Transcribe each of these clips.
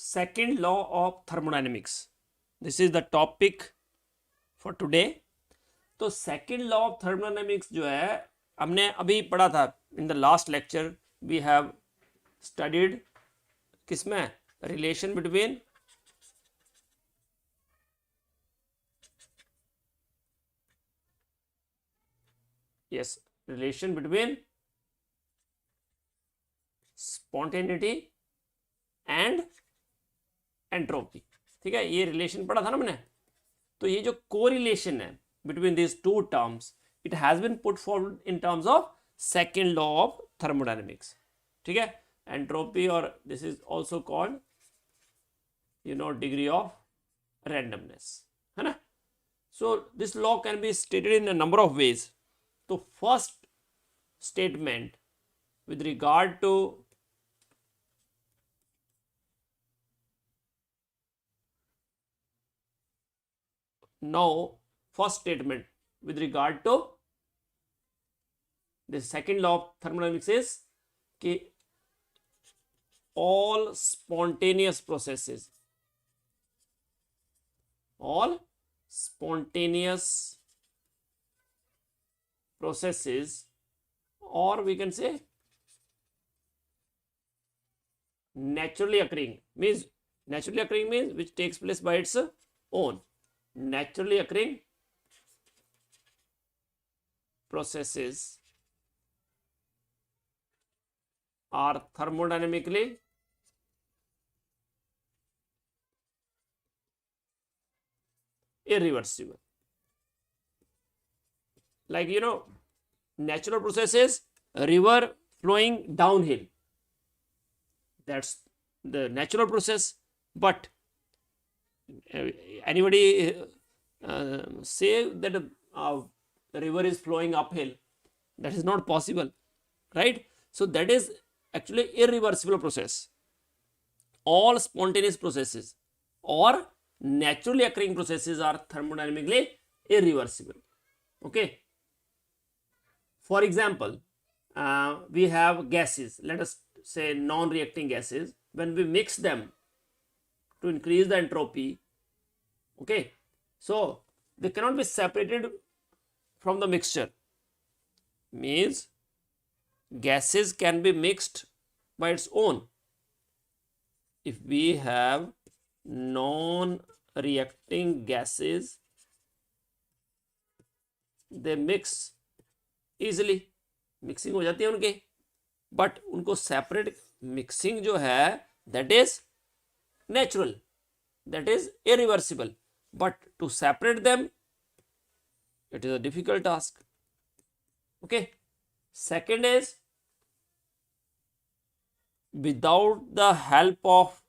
second law of thermodynamics. This is the topic for today. तो second law of thermodynamics जो है हमने अभी पढ़ा था in the last lecture. We have studied किसमें relation between relation between spontaneity and entropy. ठीक है, ये रिलेशन पढ़ा था ना हमने. तो ये जो कोरिलेशन है between these two terms, it has been put forward in terms of second law of thermodynamics. ठीक है, entropy or this is also called degree of randomness, है ना. So this law can be stated in a number of ways. तो first statement with regard to first statement with regard to the second law of thermodynamics is कि all spontaneous processes or we can say naturally occurring means which takes place by its own. Naturally occurring processes are thermodynamically irreversible. Like natural processes, river flowing downhill, that's the natural process. But anybody say that the river is flowing uphill? That is not possible, right? So that is actually irreversible process. All spontaneous processes or naturally occurring processes are thermodynamically irreversible. Okay, for example, we have gases, let us say non-reacting gases. When we mix them to increase the entropy, okay, so they cannot be separated from the mixture. Means gases can be mixed by its own. If we have non-reacting gases, they mix easily, mixing हो जाती है उनके. but उनको separate mixing जो है that is natural, that is irreversible, but to separate them it is a difficult task. Okay, second is without the help of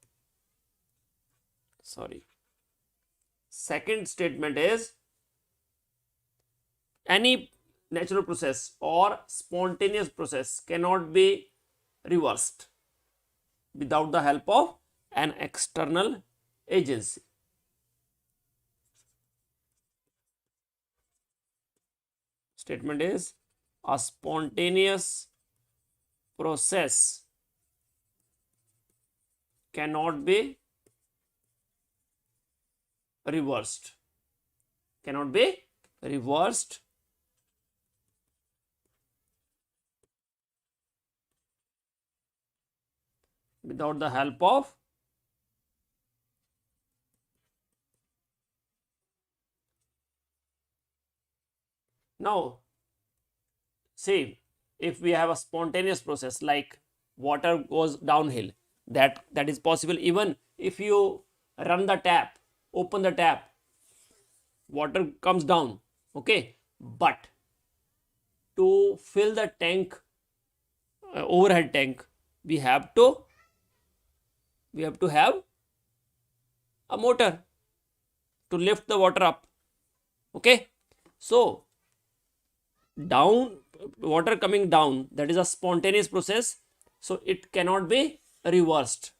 second statement is any natural process or spontaneous process cannot be reversed without the help of an external agency. Statement is a spontaneous process cannot be reversed, without the help of now. See, if we have a spontaneous process like water goes downhill, that is possible. Even if you run the tap, open the tap, water comes down, okay, but to fill the tank, overhead tank, we have to have a motor to lift the water up. Okay, so water coming down, that is a spontaneous process, so it cannot be reversed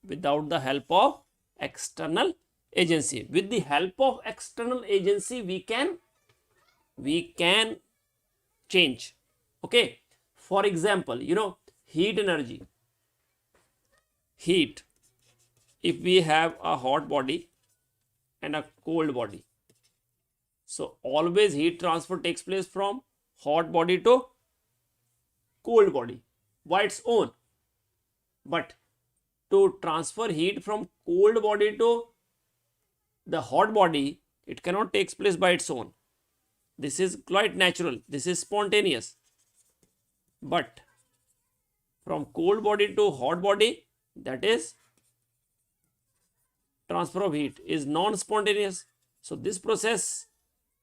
without the help of external agency. With the help of external agency we can change. Okay, for example, heat energy, heat if we have a hot body and a cold body, so always heat transfer takes place from hot body to cold body by its own. But to transfer heat from cold body to the hot body, it cannot take place by its own. This is quite natural. This is spontaneous. But from cold body to hot body, that is transfer of heat, is non-spontaneous. So this process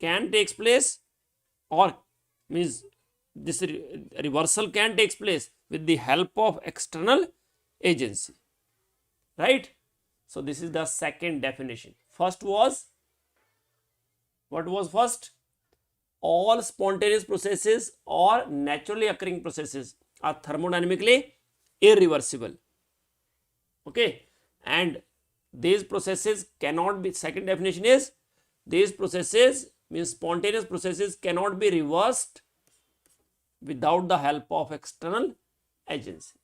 can take place, or means this reversal can take place with the help of external agency, right? So this is the second definition. First was, what was first? All spontaneous processes or naturally occurring processes are thermodynamically irreversible. Okay, and these processes cannot be, second definition is, these processes means spontaneous processes cannot be reversed without the help of external agency.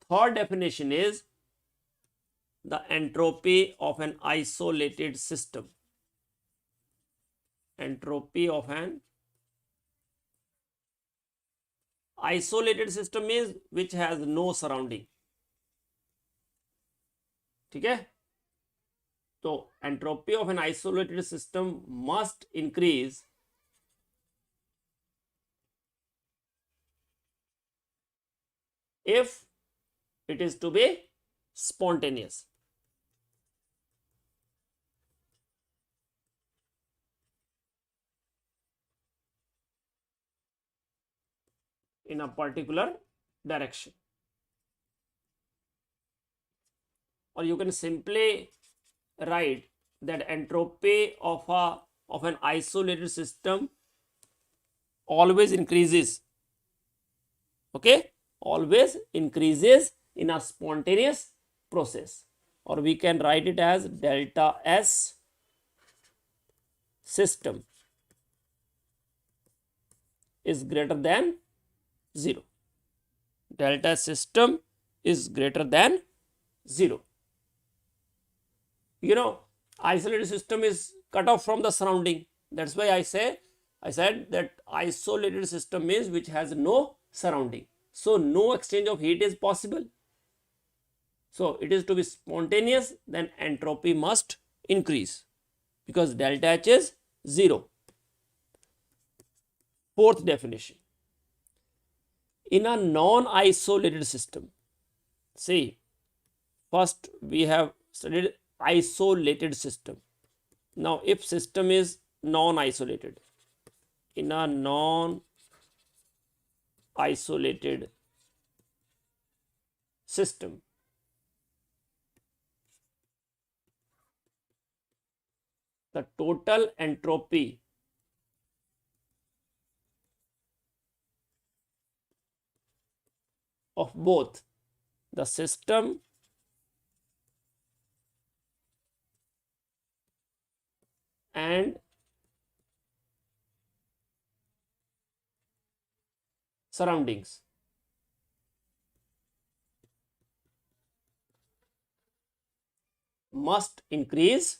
Third definition is the entropy of an isolated system. Entropy of an isolated system is which has no surrounding. ठीक है? So entropy of an isolated system must increase if it is to be spontaneous. In a particular direction. Or you can simply write that entropy of an isolated system always increases. Okay, always increases in a spontaneous process, or we can write it as delta S system is greater than 0. Delta S system is greater than 0. You know, isolated system is cut off from the surrounding. That's why I said that isolated system means which has no surrounding. So no exchange of heat is possible. So it is to be spontaneous, then entropy must increase because delta H is 0. Fourth definition. In a non-isolated system, see, first we have studied isolated system. Now if system is non-isolated, in a non-isolated system, the total entropy of both the system and surroundings must increase,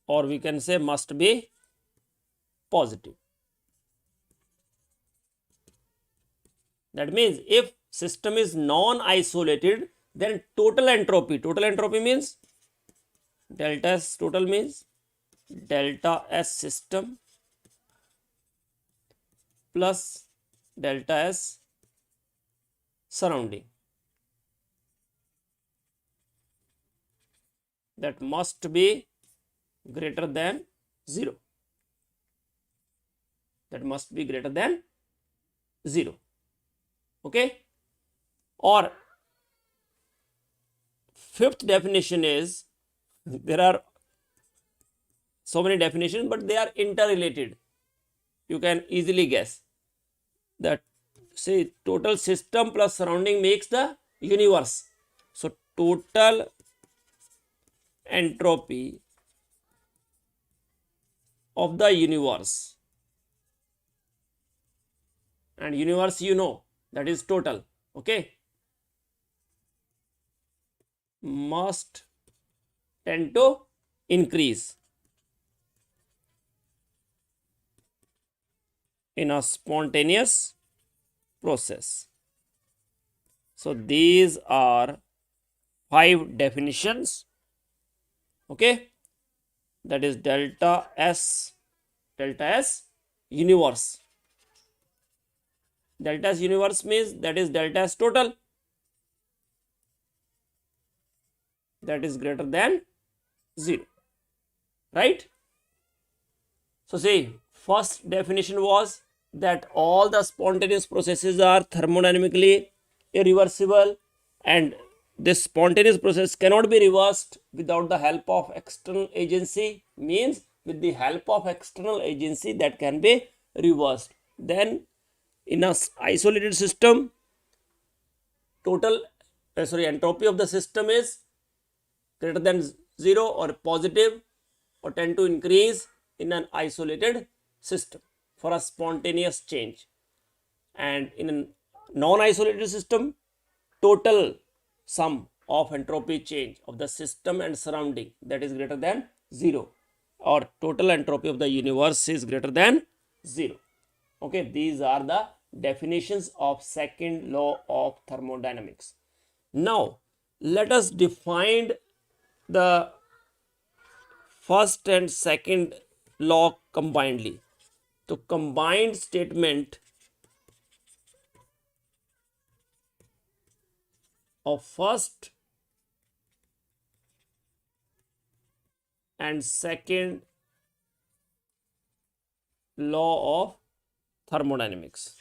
or we can say must be positive. That means if system is non-isolated, then total entropy means delta S total means delta S system plus delta S surrounding, that must be greater than 0. That must be greater than 0. Okay, or fifth definition is, there are so many definitions but they are interrelated. You can easily guess that, say, total system plus surrounding makes the universe. So total entropy of the universe, and universe you know, that is total. Okay, must tend to increase in a spontaneous process. So these are 5 definitions. Okay, that is delta S universe. Delta S universe means that is delta S total, that is greater than 0, right? So see, first definition was that all the spontaneous processes are thermodynamically irreversible, and this spontaneous process cannot be reversed without the help of external agency, means with the help of external agency that can be reversed. Then in a isolated system, total entropy of the system is greater than 0 or positive, or tend to increase in an isolated system for a spontaneous change. And in a non-isolated system, total sum of entropy change of the system and surrounding, that is greater than 0, or total entropy of the universe is greater than 0. Okay, these are the definitions of second law of thermodynamics. Now let us define the first and second law combinedly. So combined statement of first and second law of thermodynamics.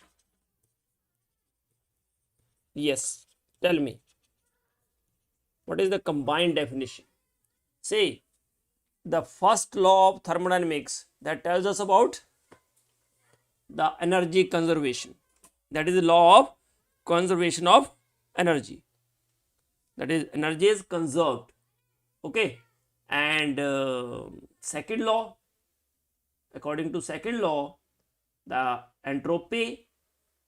Yes, tell me, what is the combined definition? See, the first law of thermodynamics that tells us about the energy conservation. That is the law of conservation of energy. That is, energy is conserved. Okay, and second law, according to second law, the entropy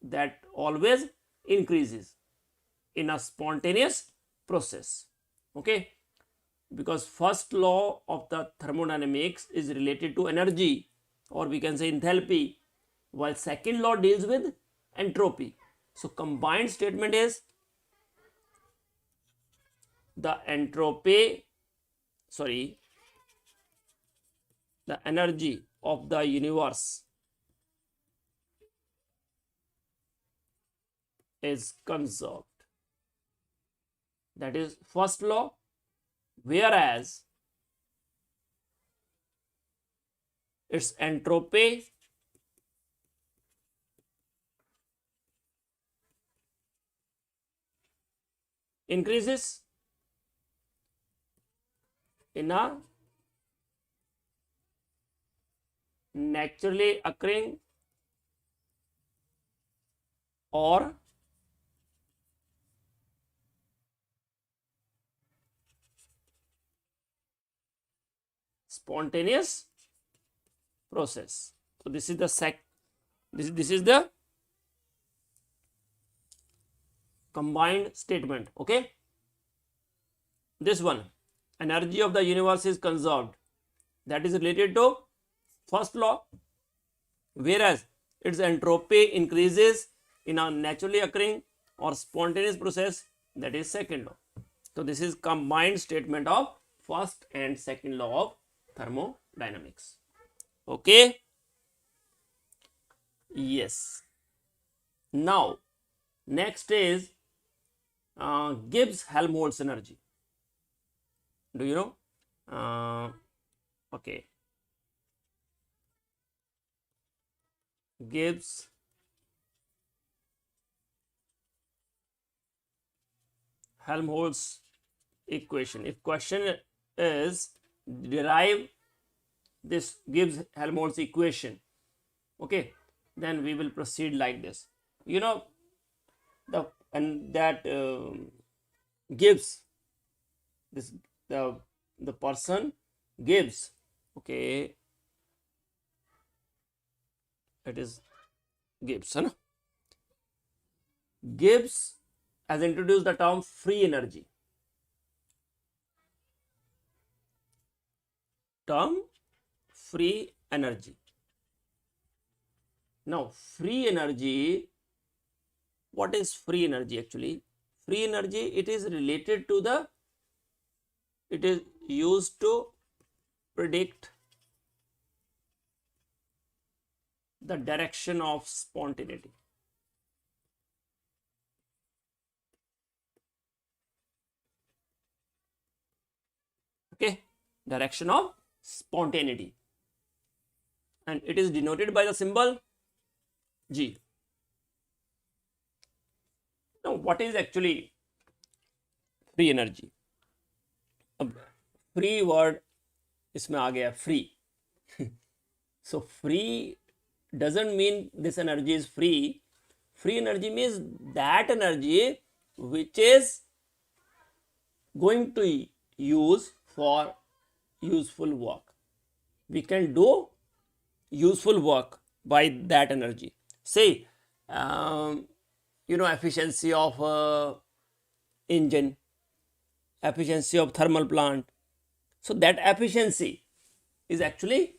that always increases in a spontaneous process. Okay, because first law of the thermodynamics is related to energy, or we can say enthalpy, while second law deals with entropy. So combined statement is the entropy, the energy of the universe is conserved. That is first law. Whereas its entropy increases in a naturally occurring or spontaneous process. So this is the this is the combined statement. Okay, this one, energy of the universe is conserved, that is related to first law, whereas its entropy increases in a naturally occurring or spontaneous process, that is second law. So this is combined statement of first and second law of thermodynamics. Okay, yes. Now next is Gibbs Helmholtz energy. Do you know? Okay, Gibbs Helmholtz equation. If question is derive this Gibbs Helmholtz equation, okay, then we will proceed like this. You know, that Gibbs, this the person Gibbs, okay, it is Gibbs, huh? Gibbs has introduced the term free energy. term free energy. Now, free energy, what is free energy actually? Free energy, it is related to the, it is used to predict the direction of spontaneity. Okay, direction of spontaneity, and it is denoted by the symbol G. Now, what is actually free energy? अब free word इसमें आ गया free. So free doesn't mean this energy is free. Free energy means that energy which is going to use for useful work. We can do useful work by that energy. Say, efficiency of engine, efficiency of thermal plant. So that efficiency is actually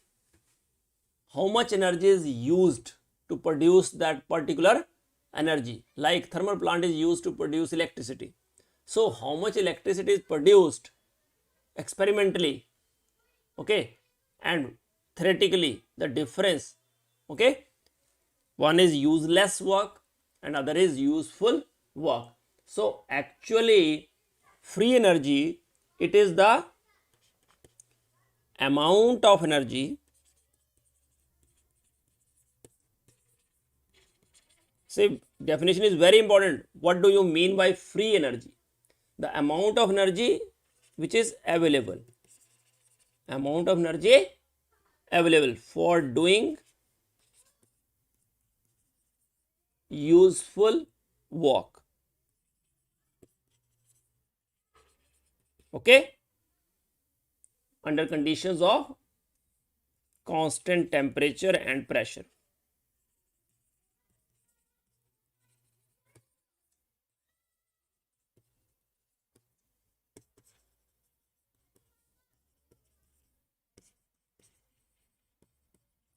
how much energy is used to produce that particular energy. Like thermal plant is used to produce electricity. So how much electricity is produced experimentally, okay, and theoretically, the difference, okay, one is useless work and other is useful work. So actually free energy, it is the amount of energy. See, definition is very important. What do you mean by free energy? The amount of energy which is available. Amount of energy available for doing useful work. Okay? Under conditions of constant temperature and pressure.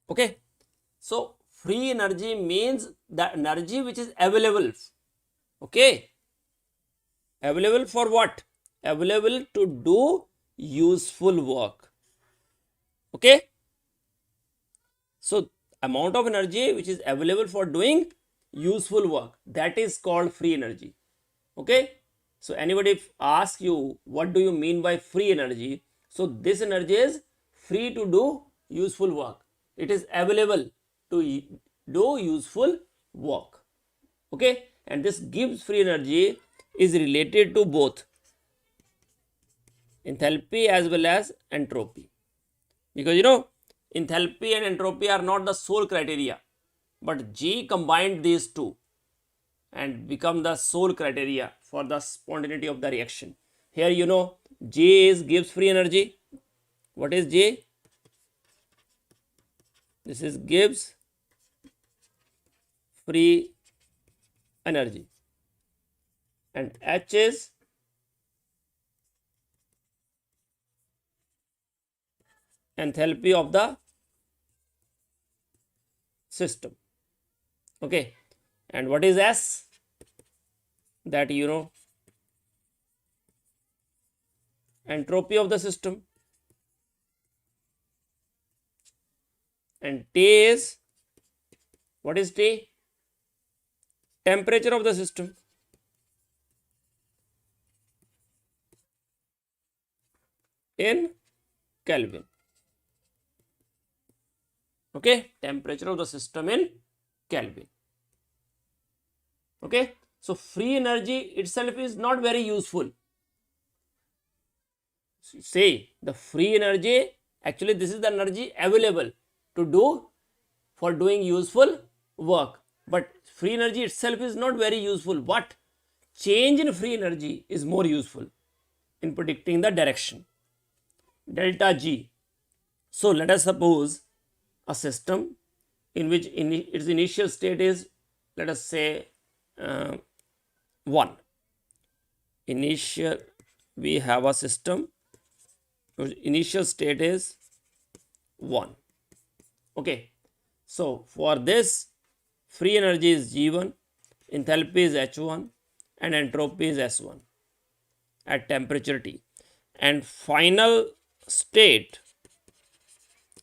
Okay, so free energy means the energy which is available. Okay, available for what? Available to do useful work. Okay, so amount of energy which is available for doing useful work, that is called free energy. Okay, so anybody asks you what do you mean by free energy, so this energy is free to do useful work. It is available to do useful work. Okay, and this Gibbs free energy is related to both enthalpy as well as entropy, because enthalpy and entropy are not the sole criteria, but G combined these two and become the sole criteria for the spontaneity of the reaction. Here J is Gibbs free energy. What is J? This is Gibbs free energy, and H is enthalpy of the system. Okay, and what is S? That entropy of the system, and T is, what is T? Temperature of the system. In Kelvin. Okay, temperature of the system in Kelvin. Okay, so free energy itself is not very useful. Say the free energy, actually this is the energy available to do for doing useful work, but free energy itself is not very useful. But change in free energy is more useful in predicting the direction. Delta G. So let us suppose a system in which its initial state is, let us say 1. Initial, we have a system whose initial state is 1. Okay, so for this, free energy is G1, enthalpy is H1, and entropy is S1 at temperature T. And final state,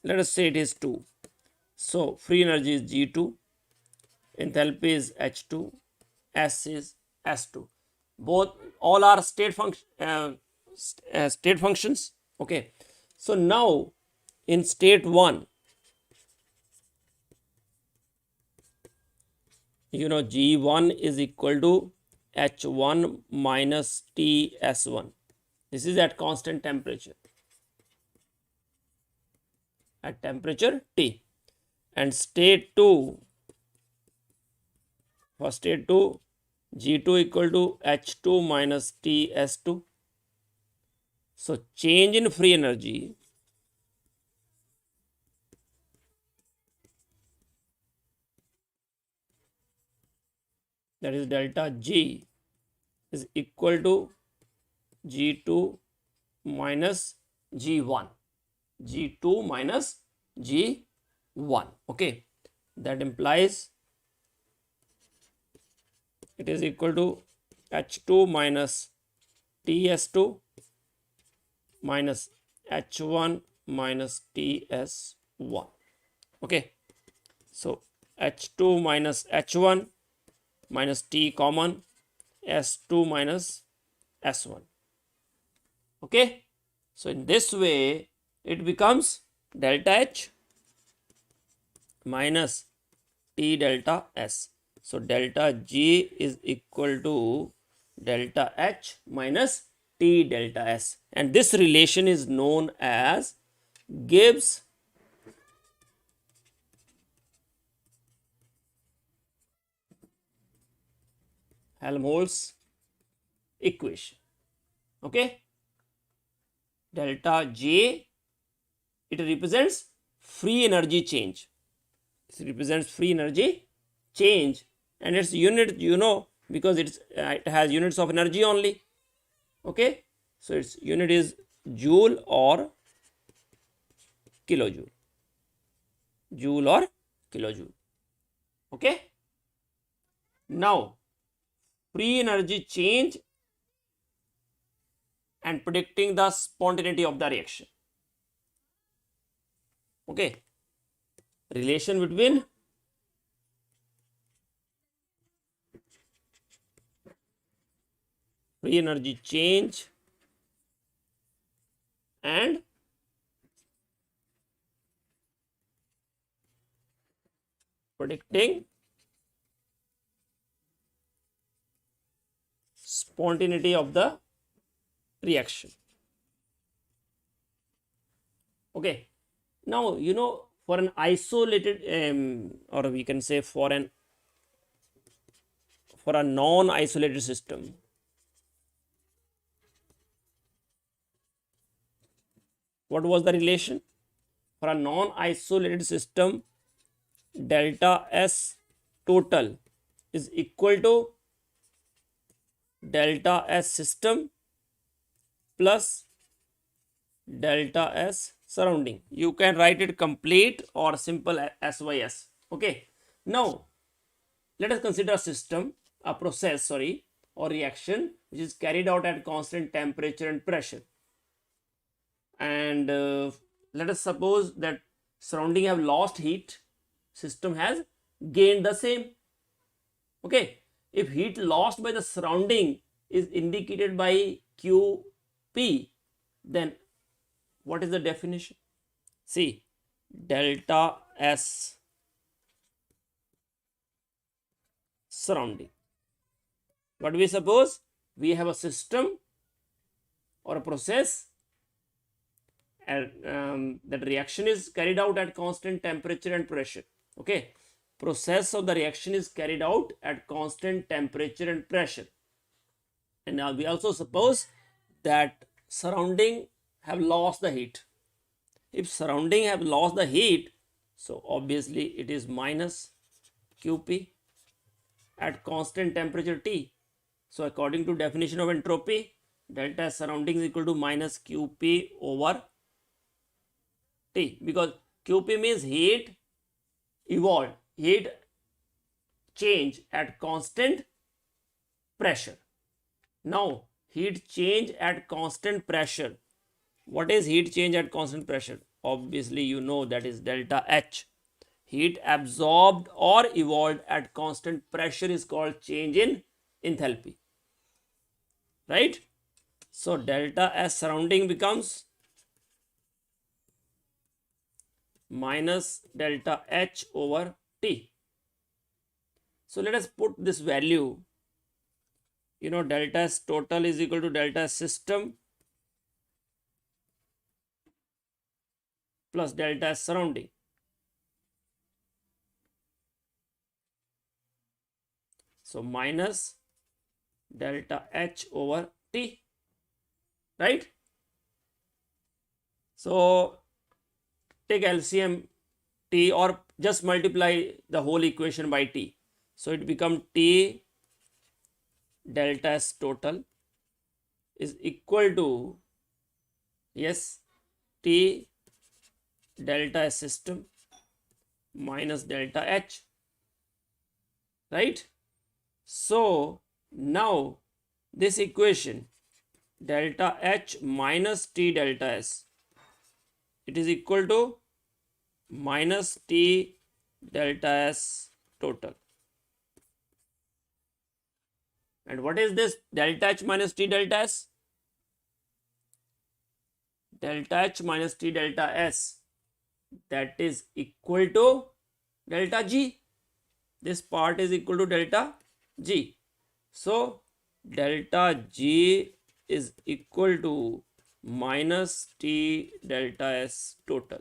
let us say it is 2. So free energy is G2, enthalpy is H2, S is S2. Both all are state function state functions. Okay, so now in state 1, G1 is equal to H1 minus TS1. This is at constant temperature, at temperature T. And state 2, for state 2, G2 equal to H2 minus TS2. So change in free energy that is delta G is equal to G2 minus G1. G2 minus G1. Okay, that implies it is equal to H2 minus TS2 minus H1 minus TS1. Okay, so H2 minus H1 minus T common, S2 minus S1. Okay, so in this way it becomes delta H minus T delta S. So delta G is equal to delta H minus T delta S, and this relation is known as Gibbs Helmholtz equation. Okay, delta J, it represents free energy change. It represents free energy change, and its unit, because it has units of energy only. Okay, so its unit is joule or kilojoule. Joule or kilojoule. Okay, now free energy change and predicting the spontaneity of the reaction. Okay, relation between free energy change and predicting spontaneity of the reaction. Okay, now for an isolated or we can say for a non-isolated system, what was the relation? For a non-isolated system, delta S total is equal to delta S system plus delta S surrounding. You can write it complete or simple SYS. Okay, now let us consider a system, a process, or reaction which is carried out at constant temperature and pressure. And let us suppose that surrounding have lost heat, system has gained the same. Okay, if heat lost by the surrounding is indicated by QP, then what is the definition? See, delta S surrounding. What we suppose? We have a system or a process, and that reaction is carried out at constant temperature and pressure. Okay, process of the reaction is carried out at constant temperature and pressure. And now we also suppose that surrounding have lost the heat. If surrounding have lost the heat, so obviously it is minus QP at constant temperature T. So according to definition of entropy, delta surrounding is equal to minus QP over T, because QP means heat evolved, heat change at constant pressure. Now, heat change at constant pressure. What is heat change at constant pressure? Obviously, you know that is delta H. Heat absorbed or evolved at constant pressure is called change in enthalpy. Right? So, delta S surrounding becomes minus delta H over T. So, let us put this value. You know, delta S total is equal to delta S system plus delta S surrounding. So, minus delta H over T, right? So, take LCM T or just multiply the whole equation by T. So, it becomes T delta S total is equal to, yes, T delta S system minus delta H, right? So, now this equation delta H minus T delta S, it is equal to minus T delta S total. And what is this delta H minus T delta S? Delta H minus T delta S, that is equal to delta G. This part is equal to delta G. So, delta G is equal to minus T delta S total.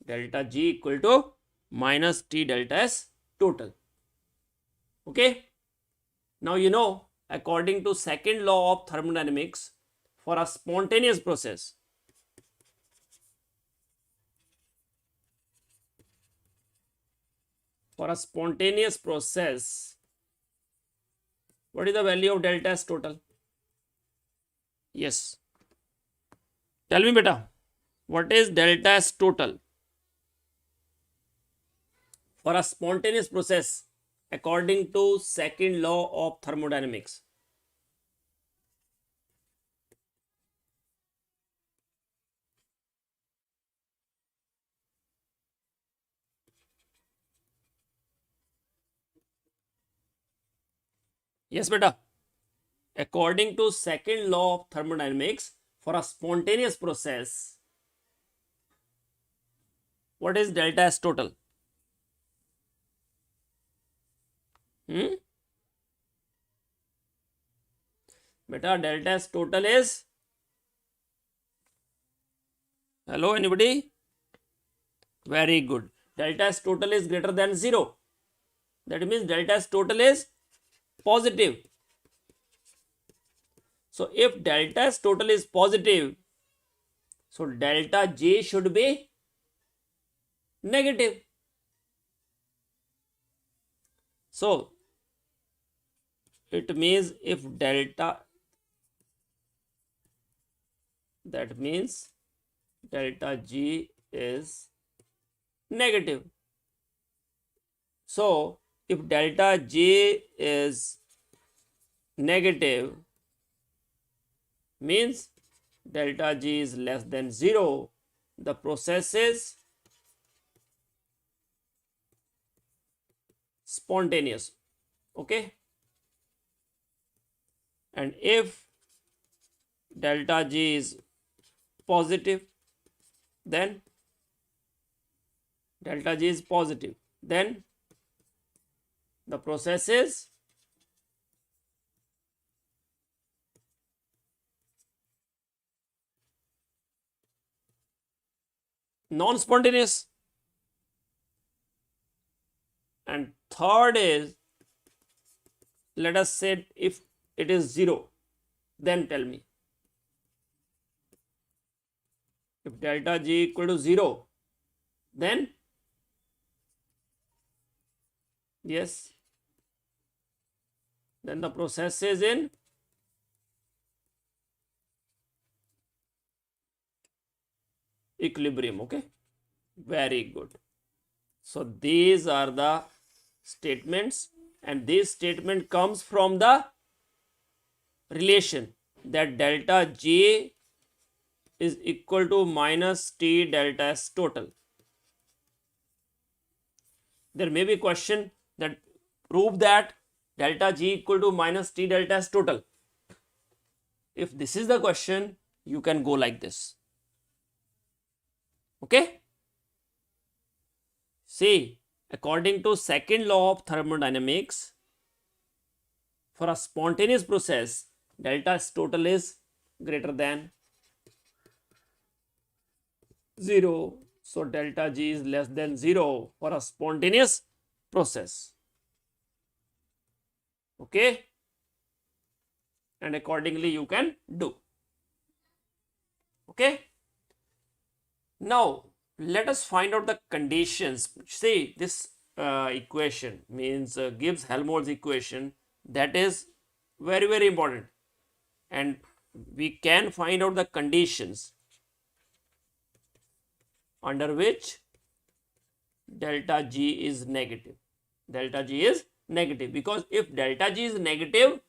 Delta G equal to minus T delta S total. Okay. Now, you know, according to second law of thermodynamics, for a spontaneous process, what is the value of delta S total? Yes. Tell me beta, what is delta S total for a spontaneous process according to second law of thermodynamics? Yes beta. According to second law of thermodynamics, for a spontaneous process, what is delta S total? Beta, delta S total is, hello anybody? Very good. Delta S total is greater than 0. That means delta S total is positive. So, if delta S total is positive, so delta G should be negative. So, it means if delta, that means delta G is negative. So, if delta G is negative, means delta G is less than 0, the process is spontaneous. Okay. And if delta G is positive, then delta G is positive, then the process is non-spontaneous. And third is, let us say if it is 0, then tell me. If delta G equal to 0, then yes, then the process is in equilibrium. Okay, very good. So these are the statements, and this statement comes from the relation that delta J is equal to minus T delta S total. There may be a question that prove that delta G equal to minus T delta S total. If this is the question, you can go like this. Okay. See, according to second law of thermodynamics, for a spontaneous process, delta S total is greater than 0. So delta G is less than 0 for a spontaneous process. Okay. And accordingly you can do. Okay. Now let us find out the conditions. See, this equation means Gibbs Helmholtz equation, that is very important, and we can find out the conditions under which delta G is negative. Delta G is negative, because if delta G is negative,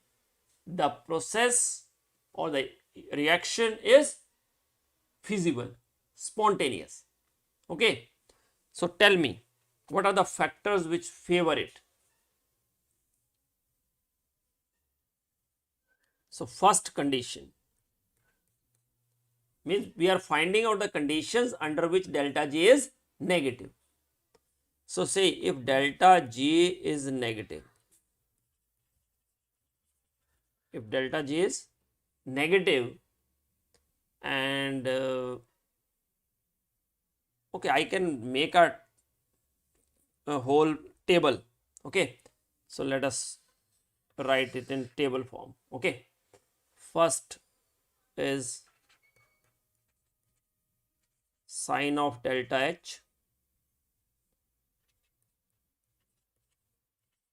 the process or the reaction is feasible, spontaneous. Okay. So tell me, what are the factors which favor it? So first condition means we are finding out the conditions under which delta G is negative. So say if delta G is negative, if delta G is negative, and okay, I can make a whole table. Okay, so let us write it in table form. Okay, first is sine of delta H,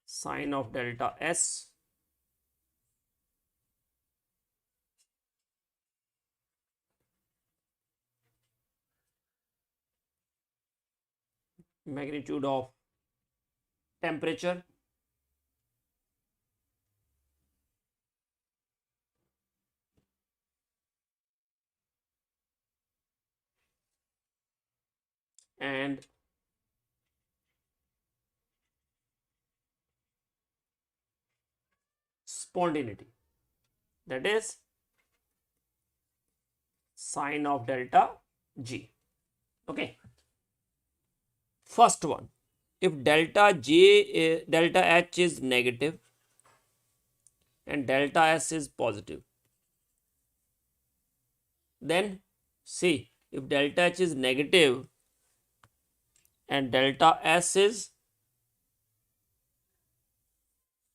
sine of delta S, magnitude of temperature, and spontaneity, that is sine of delta G. Okay, first one, if delta H is negative and delta S is positive, then see, if delta H is negative and delta S is,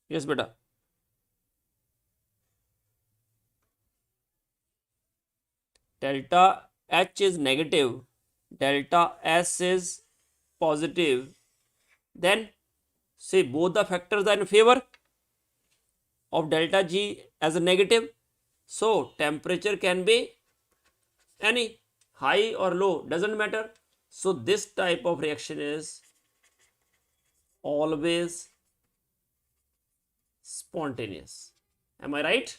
yes beta, delta H is negative, delta S is positive, then see both the factors are in favor of delta G as a negative. So temperature can be any, high or low, doesn't matter. So this type of reaction is always spontaneous. Am I right?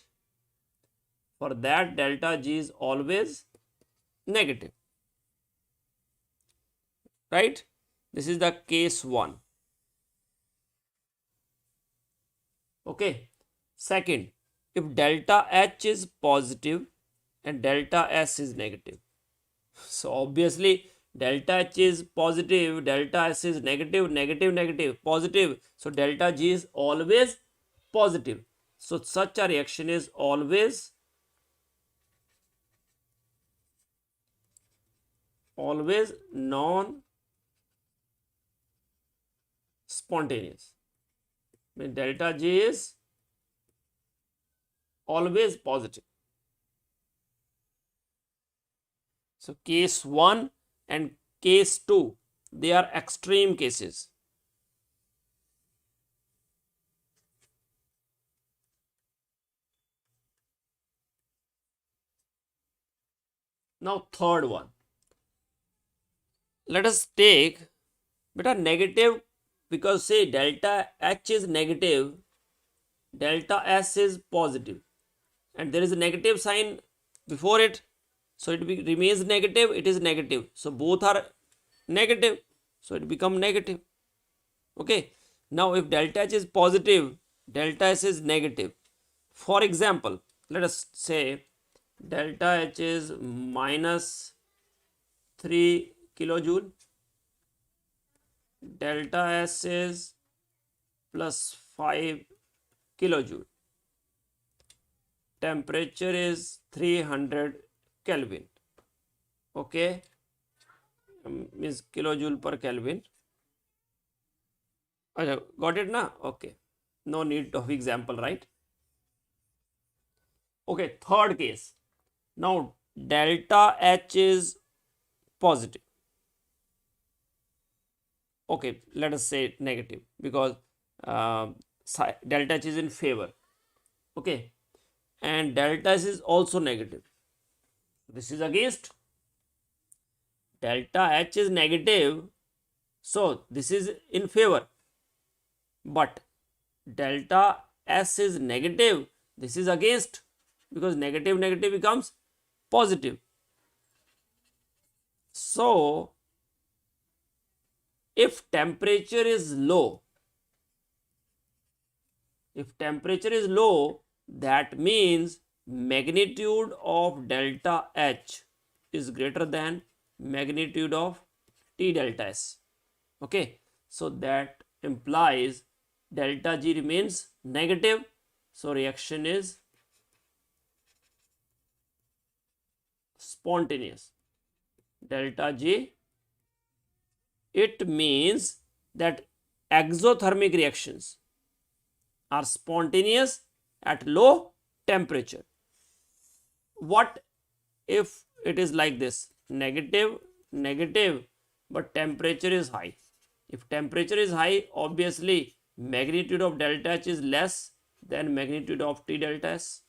For that, delta G is always negative. Right? This is the case 1. Okay. Second, if delta H is positive and delta S is negative. So obviously delta H is positive, delta S is negative, negative, negative, positive. So delta G is always positive. So such a reaction is always non spontaneous. Mean delta G is always positive. So case 1 and case 2, they are extreme cases. Now third one, let us take beta negative, because say delta H is negative, delta S is positive, and there is a negative sign before it, so it remains negative, it is negative, so both are negative, so it become negative. Okay, now if delta H is positive, delta S is negative. For example, let us say delta H is minus 3 kilojoule, delta S is plus 5 kilojoule, temperature is 300 Kelvin. Okay, means kilojoule per Kelvin. Got it now? Okay, no need of example, right? Okay, third case. Now delta H is positive. Okay, let us say negative, because delta H is in favor. Okay, and delta S is also negative. This is against. Delta H is negative, so this is in favor, but delta S is negative, this is against, because negative negative becomes positive. So if temperature is low, that means magnitude of delta H is greater than magnitude of T delta S. Okay, so that implies delta G remains negative, so reaction is spontaneous. Delta G, it means that exothermic reactions are spontaneous at low temperature. What if it is like this, negative negative, but temperature is high? If temperature is high, obviously magnitude of delta H is less than magnitude of T delta S.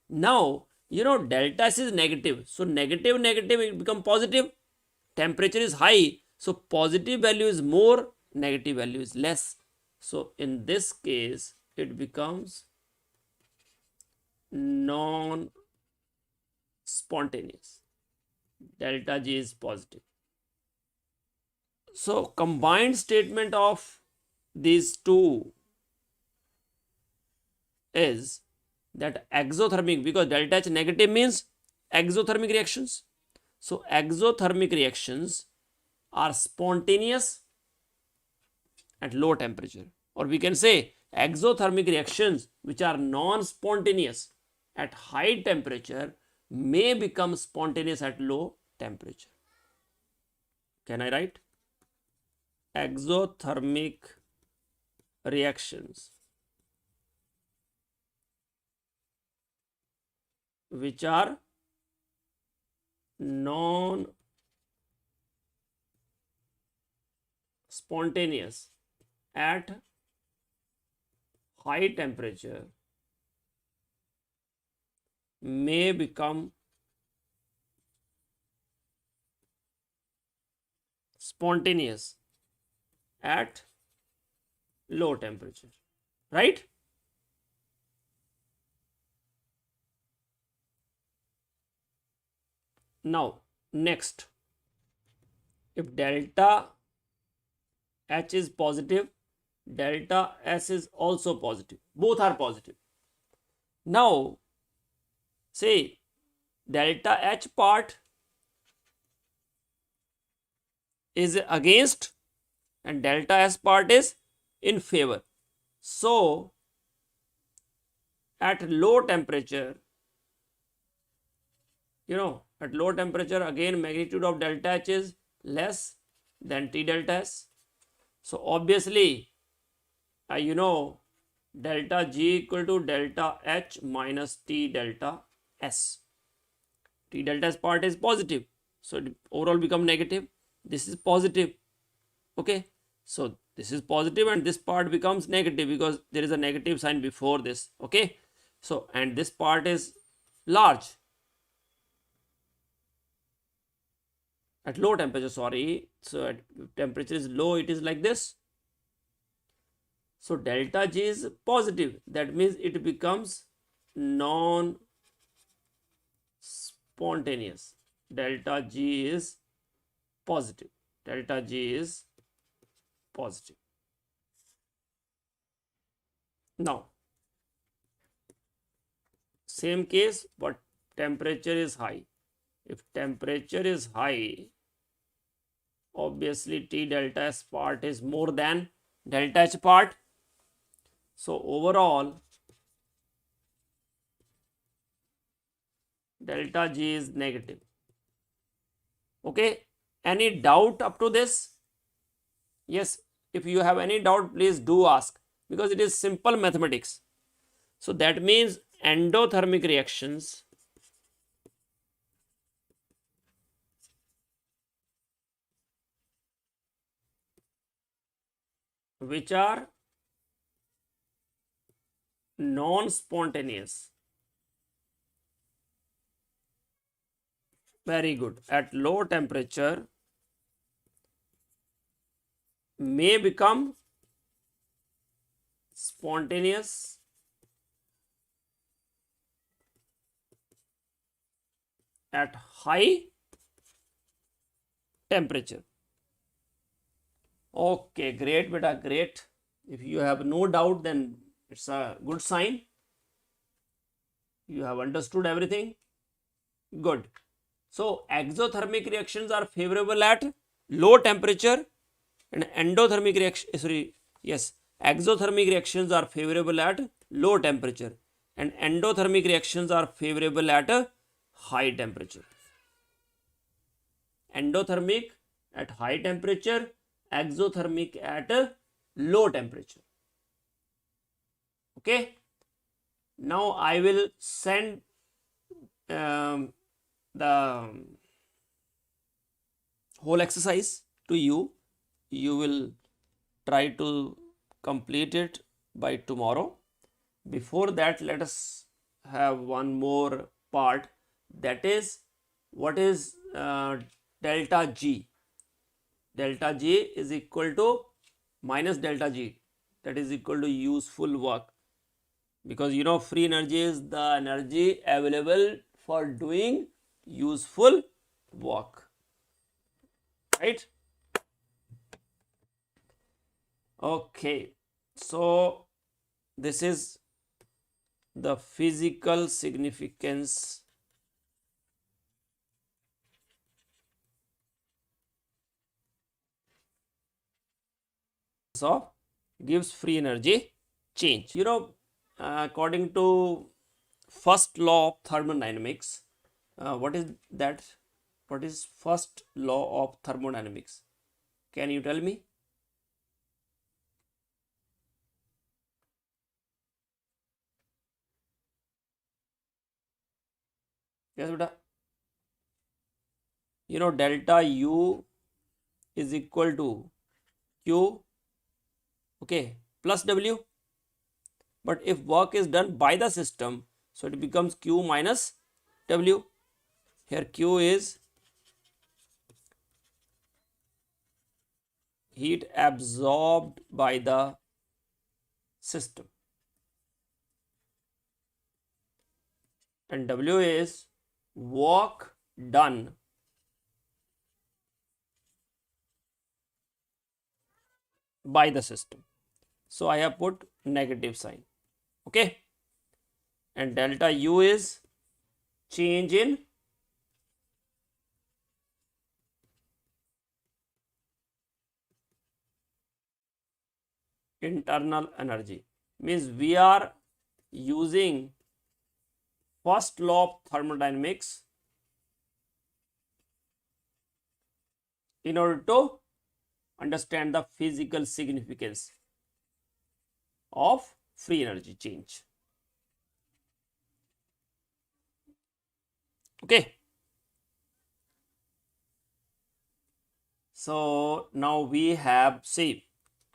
Now you know delta S is negative, so negative negative it become positive. Temperature is high, so positive value is more, negative value is less. So in this case it becomes non spontaneous. Delta G is positive. So combined statement of these two is that exothermic, because delta H negative means exothermic reactions. So exothermic reactions are spontaneous at low temperature, or we can say exothermic reactions which are non-spontaneous at high temperature may become spontaneous at low temperature. Can I write? Exothermic reactions which are non-spontaneous at high temperature may become spontaneous at low temperature, right? Now next, if delta H is positive, delta S is also positive, both are positive. Now say delta H part is against and delta S part is in favor. So at low temperature, at low temperature again magnitude of delta H is less than T delta S. So obviously delta G equal to delta H minus T delta S. T delta S part is positive, so it overall become negative. This is positive. Okay, so this is positive and this part becomes negative because there is a negative sign before this. Okay, so and this part is large at low temperature, sorry. So at temperature is low, it is like this. So delta G is positive. That means it becomes non-spontaneous. Delta G is positive. Delta G is positive. Now, same case, but temperature is high. If temperature is high, obviously T delta S part is more than delta H part. So overall, delta G is negative. Okay, any doubt up to this? Yes, if you have any doubt, please do ask, because it is simple mathematics. So that means endothermic reactions which are non-spontaneous. Very good. At low temperature may become spontaneous at high temperature. Okay, great, beta, great. If you have no doubt, then it's a good sign. You have understood everything. Good. So exothermic reactions are favorable at low temperature, and endothermic reaction, exothermic reactions are favorable at low temperature, and endothermic reactions are favorable at a high temperature. Endothermic at high temperature, exothermic at a low temperature. Okay. Now I will send the whole exercise to you. You will try to complete it by tomorrow. Before that, let us have one more part, that is, what is delta G? Delta G is equal to minus delta G, that is equal to useful work, because you know free energy is the energy available for doing useful work, right? Okay, so this is the physical significance of Gibbs free energy change. You know, according to first law of thermodynamics, what is that? What is first law of thermodynamics? Can you tell me? Yes, beta. You know, delta U is equal to Q, okay, plus W. But if work is done by the system, so it becomes Q minus W. Here Q is heat absorbed by the system, and W is work done by the system. So I have put negative sign. Okay, and delta U is change in internal energy. Means we are using first law of thermodynamics in order to understand the physical significance of free energy change. Okay. So now we have, say,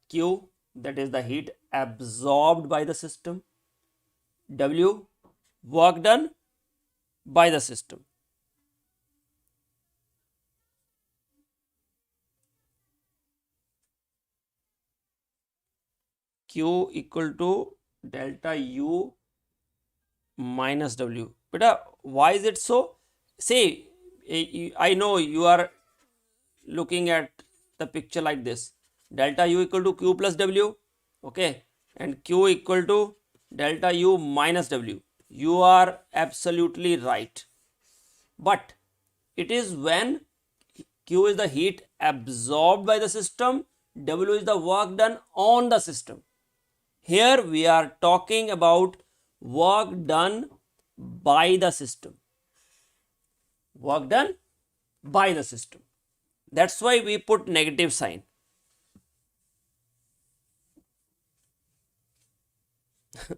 Q, that is the heat absorbed by the system, W, work done by the system. Q equal to delta U minus W. Beta, why is it so? See, I know you are looking at the picture like this. Delta U equal to Q plus W, okay, and Q equal to delta U minus W. You are absolutely right. But it is when Q is the heat absorbed by the system, W is the work done on the system. Here we are talking about work done by the system. Work done by the system. That's why we put negative sign.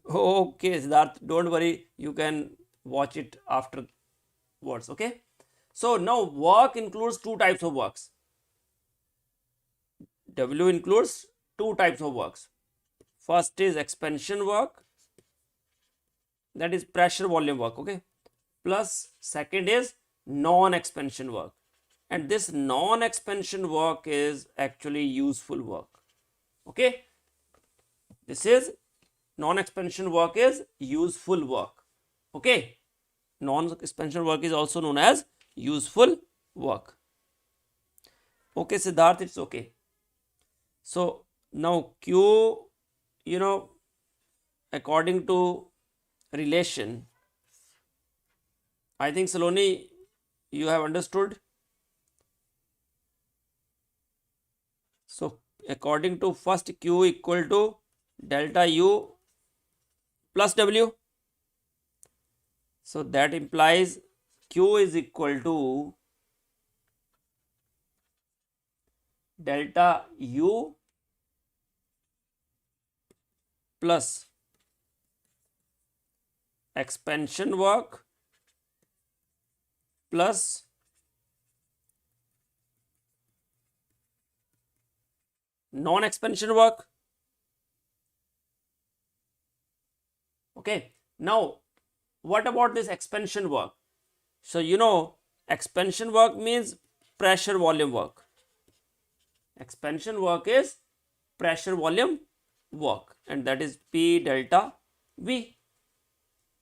Okay, Siddharth, don't worry. You can watch it afterwards. Okay. So now work includes two types of works. W includes two types of works. First is expansion work, that is pressure volume work, okay, plus second is non-expansion work, and this non-expansion work is actually useful work, okay. This is non-expansion work is useful work, okay. Non-expansion work is also known as useful work, okay Siddharth, it's okay. So now Q, according to relation, I think Saloni, you have understood. So according to first, Q equal to delta U plus W. So that implies Q is equal to delta U plus expansion work plus non-expansion work. Okay. Now, what about this expansion work? So, expansion work means pressure volume work. Expansion work is pressure volume work, and that is P delta V.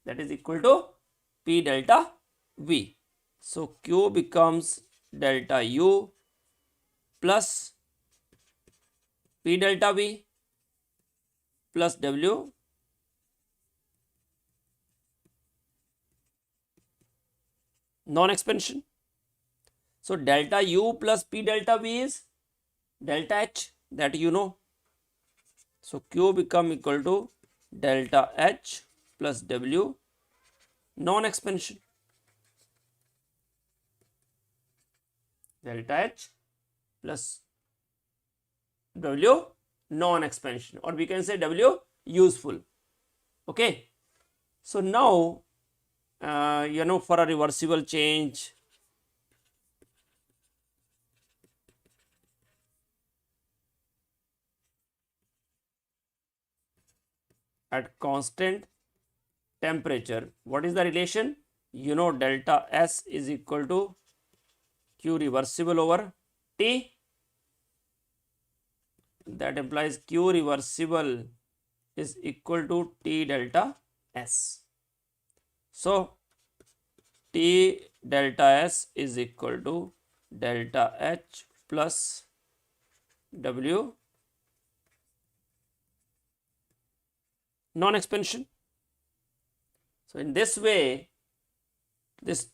That is equal to P delta V. So Q becomes delta U plus P delta V plus W non-expansion. So delta U plus P delta V is delta H, that you know. So Q become equal to delta H plus W non-expansion. Delta H plus W non-expansion, or we can say W useful. Okay. So now, for a reversible change, at constant temperature, what is the relation? Delta S is equal to Q reversible over T. That implies Q reversible is equal to T delta S. So T delta S is equal to delta H plus W non-expansion. So in this way, this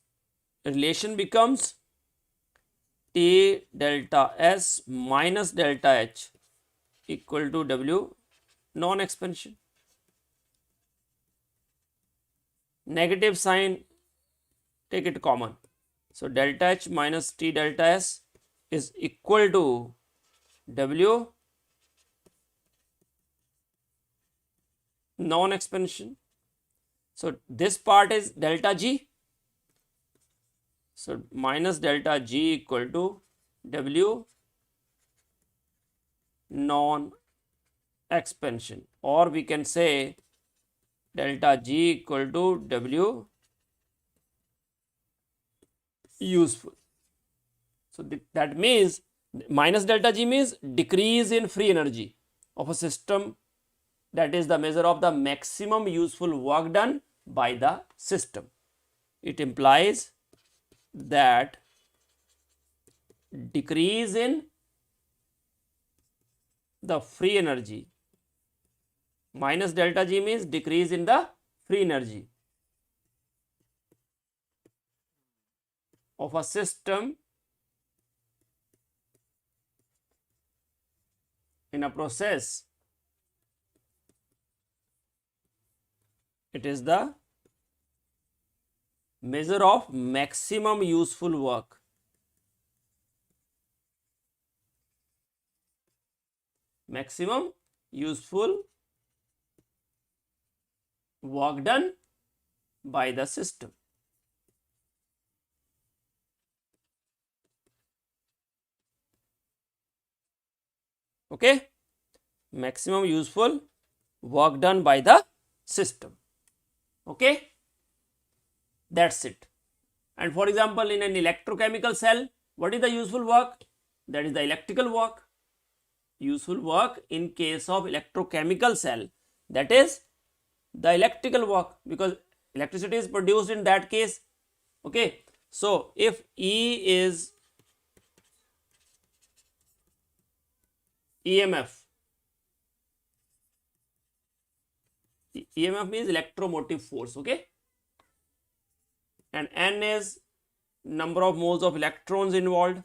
relation becomes T delta S minus delta H equal to W non-expansion. Negative sign, take it common. So delta H minus T delta S is equal to W non-expansion. So this part is delta G. So minus delta G equal to W non-expansion, or we can say delta G equal to W useful. So that means minus delta G means decrease in free energy of a system that is the measure of the maximum useful work done by the system. It implies that decrease in the free energy minus delta G means decrease in the free energy of a system in a process. It is the measure of maximum useful work. Maximum useful work done by the system. Okay, maximum useful work done by the system. Okay, that's it. And for example, in an electrochemical cell, what is the useful work? That is the electrical work. Useful work in case of electrochemical cell, that is the electrical work, because electricity is produced in that case. Okay, so if E is EMF, EMF means electromotive force, okay, and N is number of moles of electrons involved,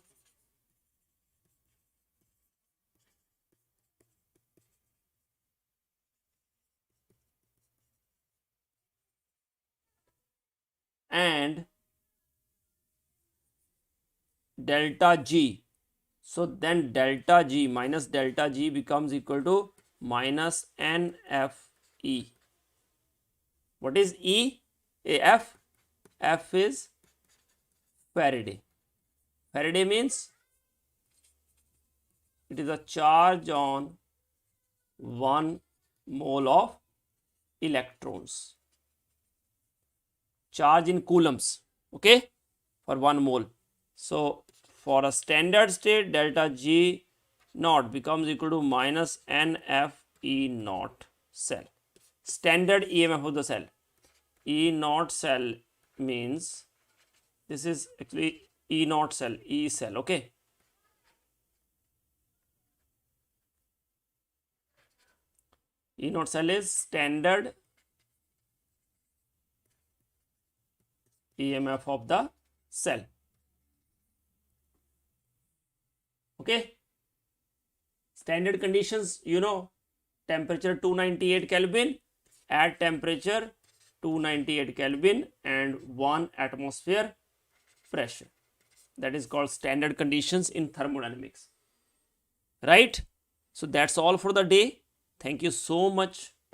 and delta G. So then delta G minus delta G becomes equal to minus NFE. What is E? F? F is Faraday. Faraday means it is a charge on 1 mole of electrons. Charge in coulombs, okay, for 1 mole. So for a standard state, delta G naught becomes equal to minus NFE naught cell. Standard EMF of the cell. E naught cell means this is actually E naught cell, E cell, okay. E naught cell is standard EMF of the cell. Okay. Standard conditions, you know, temperature 298 Kelvin, at temperature 298 Kelvin and 1 atmosphere pressure. That is called standard conditions in thermodynamics. Right? So that's all for the day. Thank you so much